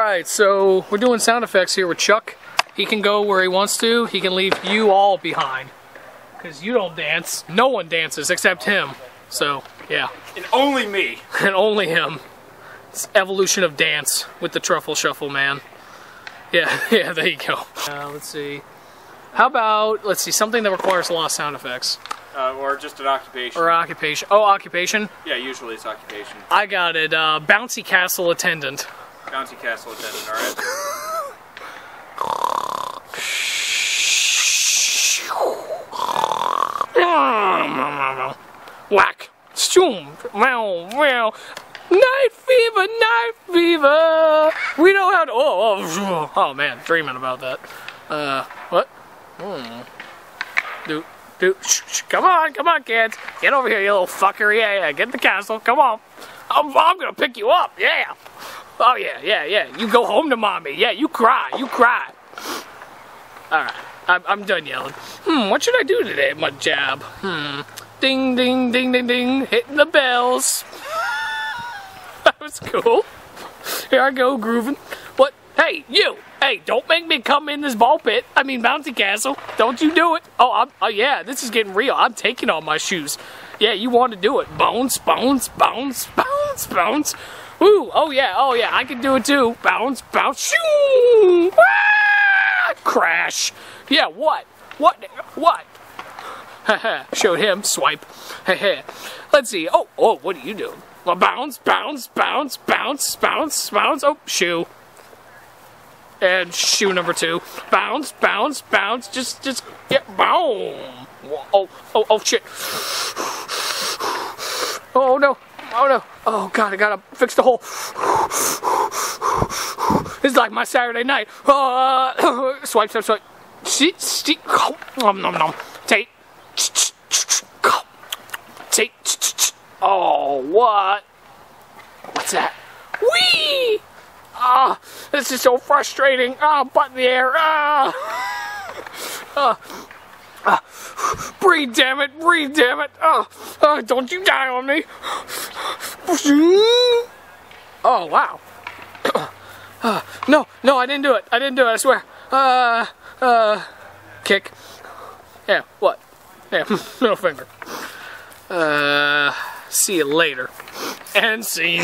Alright, so we're doing sound effects here with Chuck. He can go where he wants to. He can leave you all behind. Because you don't dance. No one dances except him. So, yeah. And only me. And only him. It's evolution of dance with the truffle shuffle, man. Yeah, yeah, there you go. Let's see. How about, let's see, something that requires a lot of sound effects. Or just an occupation. Or occupation. Oh, occupation? Yeah, usually it's occupation. I got it. Bouncy Castle Attendant. Bouncy Castle Attendant, alright. Whack. Shoom. Wow, wow. Night fever, night fever. We know how to. Oh man, dreaming about that. What? Come on, kids. Get over here, you little fucker. Yeah, get in the castle. Come on. I'm gonna pick you up. Yeah. Oh yeah. You go home to mommy. Yeah, you cry. All right. I'm done yelling. What should I do today at my job? Ding, ding, ding, ding, ding. Hitting the bells. That was cool. Here I go, grooving. What? Hey, you! Hey, don't make me come in this ball pit. I mean, bouncy castle. Don't you do it. Oh, yeah, this is getting real. I'm taking off my shoes. Yeah, you want to do it. Bounce, bounce, bounce, bounce, bounce. Woo! Oh, yeah, I can do it too. Bounce, bounce, shoo! Ah! Crash. Yeah, what? Showed him. Swipe. Let's see. Oh, what are you doing? Well, bounce, bounce, bounce, bounce, bounce, bounce. Oh, shoe. And shoe number 2. Bounce, bounce, bounce. Just yeah, boom. Oh, shit. Oh, no. Oh, God, I gotta fix the hole. This is like my Saturday night. Swipe. Take. Oh, what? What's that? Whee! Ah, this is so frustrating. Butt in the air. Breathe, damn it. Don't you die on me. Oh, wow. No, I didn't do it. I swear. Kick. Yeah, what? Yeah, middle finger. See you later. End scene.